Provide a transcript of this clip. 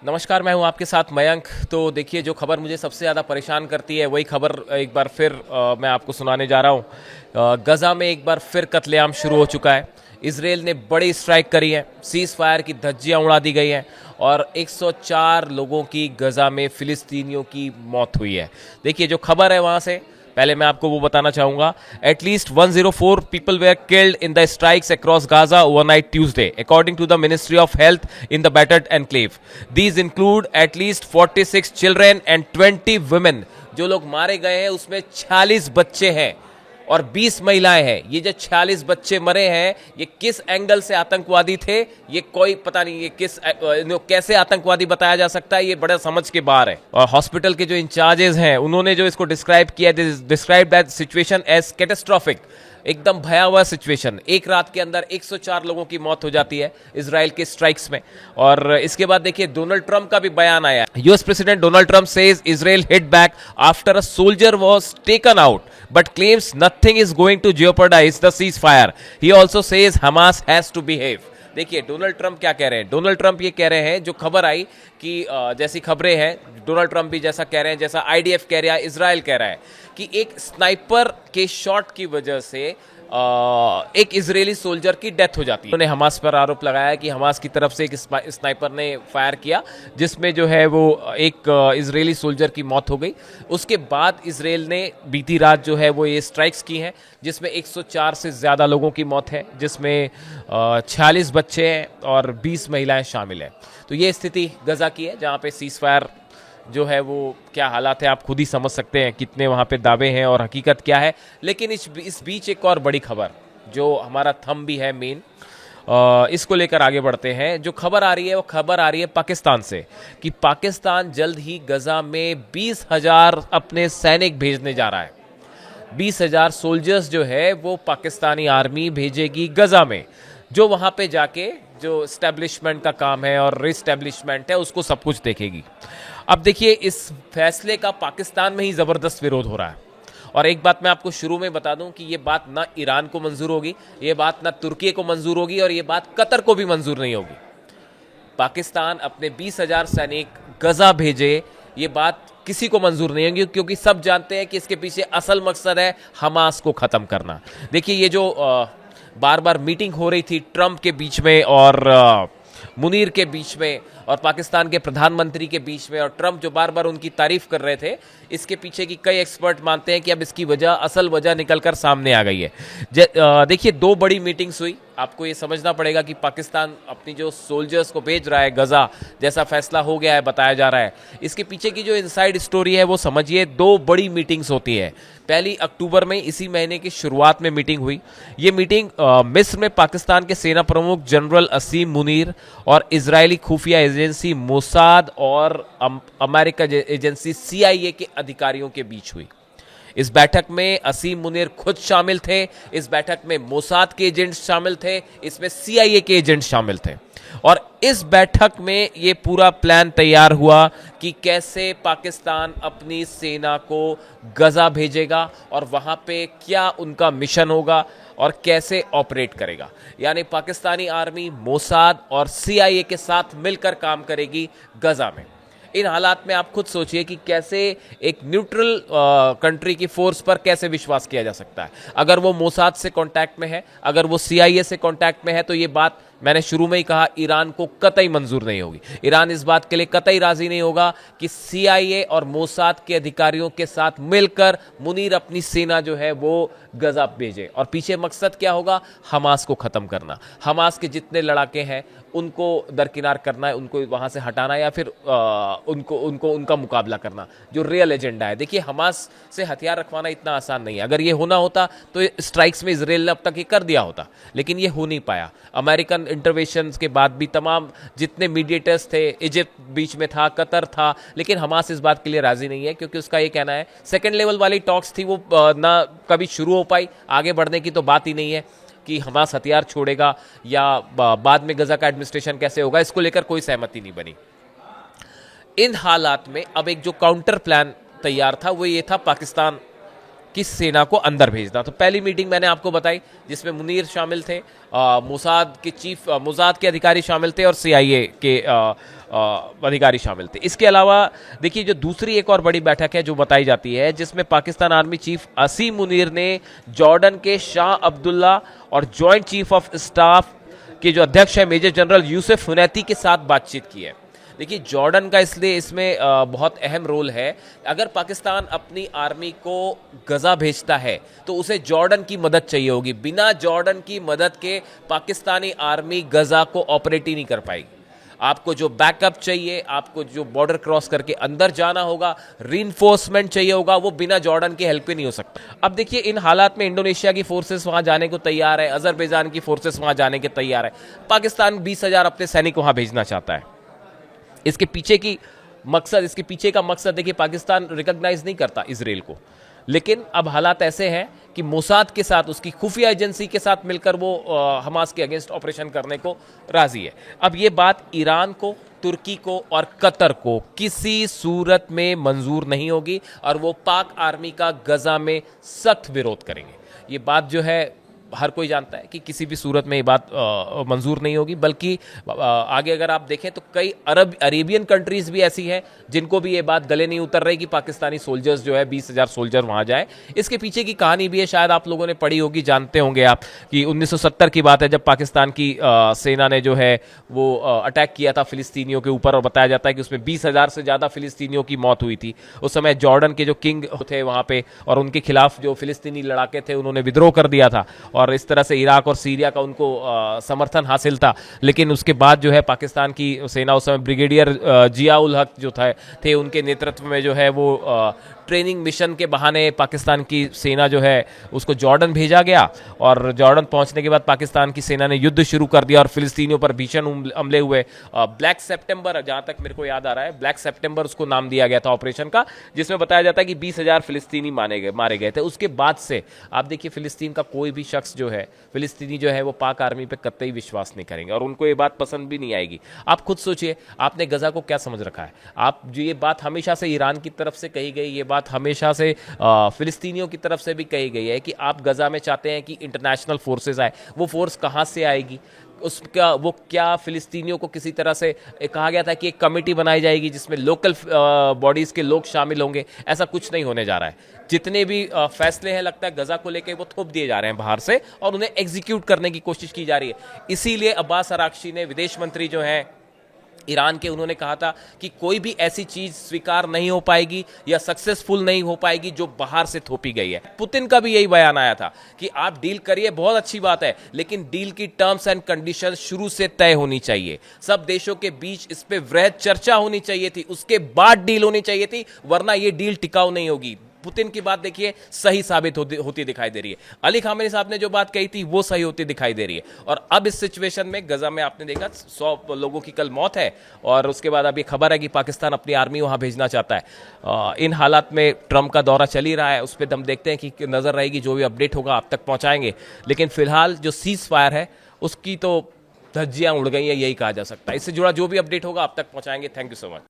नमस्कार, मैं हूं आपके साथ मयंक। तो देखिए, जो खबर मुझे सबसे ज़्यादा परेशान करती है वही खबर एक बार फिर मैं आपको सुनाने जा रहा हूं। गज़ा में एक बार फिर कत्लेआम शुरू हो चुका है। इसराइल ने बड़ी स्ट्राइक करी है, सीज़ फायर की धज्जियां उड़ा दी गई हैं और 104 लोगों की गज़ा में फ़िलिस्तीनियों की मौत हुई है। देखिए, जो खबर है वहाँ से पहले मैं आपको वो बताना चाहूंगा। At least 104 people were killed in the strikes across Gaza overnight Tuesday according to the ministry of health in the battered enclave. These include at least 46 children and 20 women. जो लोग मारे गए हैं उसमें 46 बच्चे हैं और 20 महिलाएं हैं। ये जो 46 बच्चे मरे हैं, ये किस एंगल से आतंकवादी थे ये कोई पता नहीं। ये कैसे आतंकवादी बताया जा सकता है, ये बड़ा समझ के बाहर है। और हॉस्पिटल के जो इंचार्जेस हैं उन्होंने जो इसको डिस्क्राइब किया, describe that situation as catastrophic. एकदम भयावह सिचुएशन। एक रात के अंदर 104 लोगों की मौत हो जाती है इजराइल के स्ट्राइक्स में। और इसके बाद देखिए, डोनाल्ड ट्रंप का भी बयान आया। US president Donald Trump says Israel hit back after a soldier was taken out but claims nothing is going to jeopardize the ceasefire. He also says Hamas has to behave. देखिए, Donald Trump क्या कह रहे हैं। Donald Trump ये कह रहे हैं, जो खबर आई कि जैसी खबरें हैं, डोनाल्ड ट्रंप भी जैसा कह रहे हैं, जैसा आईडीएफ कह रहा है, इजराइल कह रहा है कि एक स्नाइपर के शॉट की वजह से एक इजरायली सोल्जर की डेथ हो जाती है। उन्होंने हमास पर आरोप लगाया कि हमास की तरफ से एक स्नाइपर ने फायर किया जिसमें जो है वो एक इजरायली सोल्जर की मौत हो गई। उसके बाद इजराइल ने बीती रात जो है वो ये स्ट्राइक्स की हैं जिसमें 104 से ज़्यादा लोगों की मौत है, जिसमें 46 बच्चे हैं और 20 महिलाएं शामिल हैं। तो ये स्थिति गजा की है, जहाँ पे सीज फायर जो है वो क्या हालात है आप खुद ही समझ सकते हैं, कितने वहाँ पे दावे हैं और हकीकत क्या है। लेकिन इस बीच एक और बड़ी खबर जो हमारा थंब भी है मेन, इसको लेकर आगे बढ़ते हैं। जो खबर आ रही है वो खबर आ रही है पाकिस्तान से कि पाकिस्तान जल्द ही गजा में 20,000 अपने सैनिक भेजने जा रहा है। 20,000 सोल्जर्स जो है वो पाकिस्तानी आर्मी भेजेगी गजा में, जो वहाँ पे जाके जो स्टैब्लिशमेंट का काम है और रिस्टैब्लिशमेंट है उसको सब कुछ देखेगी। अब देखिए, इस फैसले का पाकिस्तान में ही ज़बरदस्त विरोध हो रहा है। और एक बात मैं आपको शुरू में बता दूं कि ये बात ना ईरान को मंजूर होगी, ये बात ना तुर्की को मंजूर होगी और ये बात कतर को भी मंजूर नहीं होगी। पाकिस्तान अपने 20,000 सैनिक गजा भेजे, ये बात किसी को मंजूर नहीं होगी, क्योंकि सब जानते हैं कि इसके पीछे असल मकसद है हमास को ख़त्म करना। देखिए, ये जो बार बार मीटिंग हो रही थी ट्रंप के बीच में और मुनीर के बीच में और पाकिस्तान के प्रधानमंत्री के बीच में, और ट्रंप जो बार बार उनकी तारीफ कर रहे थे, इसके पीछे की कई एक्सपर्ट मानते हैं कि अब इसकी वजह, असल वजह निकलकर सामने आ गई है। देखिए, 2 बड़ी मीटिंग्स हुई। आपको ये समझना पड़ेगा कि पाकिस्तान अपनी जो सोल्जर्स को भेज रहा है गजा, जैसा फैसला हो गया है बताया जा रहा है, इसके पीछे की जो इनसाइड स्टोरी है वो समझिए। 2 बड़ी मीटिंग्स होती है। पहली अक्टूबर में, इसी महीने की शुरुआत में मीटिंग हुई। ये मीटिंग मिस्र में पाकिस्तान के सेना प्रमुख जनरल असीम मुनीर और इजरायली खुफिया एजेंसी मोसाद और अमेरिका एजेंसी CIA के अधिकारियों के बीच हुई। इस बैठक में असीम मुनीर खुद शामिल थे, इस बैठक में मोसाद के एजेंट्स शामिल थे, इसमें CIA के एजेंट्स शामिल थे। और इस बैठक में ये पूरा प्लान तैयार हुआ कि कैसे पाकिस्तान अपनी सेना को गजा भेजेगा और वहां पे क्या उनका मिशन होगा और कैसे ऑपरेट करेगा। यानी पाकिस्तानी आर्मी मोसाद और CIA के साथ मिलकर काम करेगी गजा में। इन हालात में आप खुद सोचिए कि कैसे एक न्यूट्रल कंट्री की फोर्स पर कैसे विश्वास किया जा सकता है। अगर वो मोसाद से कांटेक्ट में है, अगर वो CIA से कांटेक्ट में है, तो ये बात मैंने शुरू में ही कहा, ईरान को कतई मंजूर नहीं होगी। ईरान इस बात के लिए कतई राजी नहीं होगा कि CIA और मोसाद के अधिकारियों के साथ मिलकर मुनीर अपनी सेना जो है वो गजा भेजे। और पीछे मकसद क्या होगा? हमास को खत्म करना। हमास के जितने लड़ाके हैं उनको दरकिनार करना है, उनको वहां से हटाना या फिर उनका मुकाबला करना, जो रियल एजेंडा है। देखिए, हमास से हथियार रखवाना इतना आसान नहीं है। अगर ये होना होता तो स्ट्राइक्स में इजराइल ने अब तक ये कर दिया होता, लेकिन ये हो नहीं पाया। अमेरिकन इंटरवेंशन के बाद भी तमाम जितने मीडिएटर्स थे, इजिप्ट बीच में था, कतर था, लेकिन हमास इस बात के लिए राजी नहीं है, क्योंकि उसका ये कहना है सेकेंड लेवल वाली टॉक्स थी वो ना कभी शुरू हो पाई। आगे बढ़ने की तो बात ही नहीं है कि हमास हथियार छोड़ेगा या बाद में गजा का एडमिनिस्ट्रेशन कैसे होगा, इसको लेकर कोई सहमति नहीं बनी। इन हालात में अब एक जो काउंटर प्लान तैयार था वो ये था पाकिस्तान की सेना को अंदर भेजना। तो पहली मीटिंग मैंने आपको बताई जिसमें मुनीर शामिल थे, मोसाद के अधिकारी शामिल थे और CIA के अधिकारी शामिल थे। इसके अलावा देखिए जो दूसरी एक और बड़ी बैठक है जो बताई जाती है, जिसमें पाकिस्तान आर्मी चीफ असीम मुनीर ने जॉर्डन के शाह अब्दुल्ला और जॉइंट चीफ ऑफ स्टाफ के जो अध्यक्ष है मेजर जनरल यूसुफ हुनैती के साथ बातचीत की है। देखिए जॉर्डन का इसलिए इसमें बहुत अहम रोल है। अगर पाकिस्तान अपनी आर्मी को गजा भेजता है तो उसे जॉर्डन की मदद चाहिए होगी। बिना जॉर्डन की मदद के पाकिस्तानी आर्मी गजा को ऑपरेट ही नहीं कर पाएगी। आपको जो बैकअप चाहिए, आपको जो बॉर्डर क्रॉस करके अंदर जाना होगा, रीइंफोर्समेंट चाहिए होगा, वो बिना जॉर्डन के हेल्प ही नहीं हो सकता। अब देखिए इन हालात में इंडोनेशिया की फोर्सेस वहां जाने को तैयार है, अजरबैजान की फोर्सेस वहां जाने के तैयार है। पाकिस्तान 20,000 अपने सैनिक वहां भेजना चाहता है। इसके पीछे का मकसद देखिए, पाकिस्तान रिकॉग्नाइज नहीं करता इजराइल को, लेकिन अब हालात ऐसे हैं कि मोसाद के साथ, उसकी खुफिया एजेंसी के साथ मिलकर वो हमास के अगेंस्ट ऑपरेशन करने को राजी है। अब ये बात ईरान को, तुर्की को और कतर को किसी सूरत में मंजूर नहीं होगी और वो पाक आर्मी का गजा में सख्त विरोध करेंगे। ये बात जो है हर कोई जानता है कि किसी भी सूरत में ये बात मंजूर नहीं होगी, बल्कि आगे अगर आप देखें तो कई अरेबियन कंट्रीज भी ऐसी हैं जिनको भी ये बात गले नहीं उतर रही कि पाकिस्तानी सोल्जर्स जो है 20,000 सोल्जर वहां जाए। इसके पीछे की कहानी भी है, शायद आप लोगों ने पढ़ी होगी, जानते होंगे आप कि 1970 की बात है जब पाकिस्तान की सेना ने जो है वो अटैक किया था फिलिस्तीनियों के ऊपर, और बताया जाता है कि उसमें 20,000 से ज़्यादा फिलिस्तीनियों की मौत हुई थी। उस समय जॉर्डन के जो किंग थे वहाँ पे, और उनके खिलाफ जो फिलिस्तीनी लड़ाके थे उन्होंने विद्रोह कर दिया था, और इस तरह से इराक और सीरिया का उनको समर्थन हासिल था। लेकिन उसके बाद जो है पाकिस्तान की सेना उस समय ब्रिगेडियर जिया उल हक जो थे उनके नेतृत्व में जो है वो ट्रेनिंग मिशन के बहाने पाकिस्तान की सेना जो है उसको जॉर्डन भेजा गया, और जॉर्डन पहुंचने के बाद पाकिस्तान की सेना ने युद्ध शुरू कर दिया और फिलिस्तीनियों पर भीषण हमले हुए। ब्लैक सितंबर, जहां तक मेरे को याद आ रहा है, ब्लैक सितंबर उसको नाम दिया गया था ऑपरेशन का, जिसमें बताया जाता है कि 20,000 फिलिस्तीनी मारे गए थे। उसके बाद से आप देखिए फिलिस्तीन का कोई भी शख्स जो है, फिलिस्तीनी जो है, वो पाक आर्मी पे कतई विश्वास नहीं करेंगे और उनको ये बात पसंद भी नहीं आएगी। आप खुद सोचिए, आपने गजा को क्या समझ रखा है? आप जो ये बात हमेशा से ईरान की तरफ से कही गई, ये बात हमेशा से फिलिस्तीनियों की तरफ से भी कही गई है कि आप गजा में चाहते हैं कि इंटरनेशनल फोर्सेस आए। वो फोर्स कहाँ से आएगी? उसका वो क्या फिलिस्तीनियों को किसी तरह से कहा गया था कि एक कमेटी बनाई जाएगी जिसमें लोकल बॉडीज के लोग शामिल होंगे? ऐसा कुछ नहीं होने जा रहा है। जितने भी फैसले हैं लगता है गजा को लेकर वो थोप दिए जा रहे हैं बाहर से, और उन्हें एग्जीक्यूट करने की कोशिश की जा रही है। इसीलिए अब्बास अराक्ची ने, विदेश मंत्री जो हैं ईरान के, उन्होंने कहा था कि कोई भी ऐसी चीज स्वीकार नहीं हो पाएगी या सक्सेसफुल नहीं हो पाएगी जो बाहर से थोपी गई है। पुतिन का भी यही बयान आया था कि आप डील करिए, बहुत अच्छी बात है, लेकिन डील की टर्म्स एंड कंडीशन शुरू से तय होनी चाहिए। सब देशों के बीच इस पे वृहद चर्चा होनी चाहिए थी, उसके बाद डील होनी चाहिए थी, वरना ये डील टिकाऊ नहीं होगी। पुतिन की बात देखिए सही साबित होती दिखाई दे रही है। अली खामेनी साहब ने जो बात कही थी वो सही होती दिखाई दे रही है। और अब इस सिचुएशन में गजा में आपने देखा 100 लोगों की कल मौत है, और उसके बाद अब ये खबर है कि पाकिस्तान अपनी आर्मी वहां भेजना चाहता है। इन हालात में ट्रंप का दौरा चल ही रहा है, उस पर हम देखते हैं कि नजर रहेगी, जो भी अपडेट होगा आप तक पहुंचाएंगे। लेकिन फिलहाल जो सीज फायर है उसकी तो धज्जियां उड़ गई है, यही कहा जा सकता है। इससे जुड़ा जो भी अपडेट होगा आप तक पहुंचाएंगे। Thank you so much.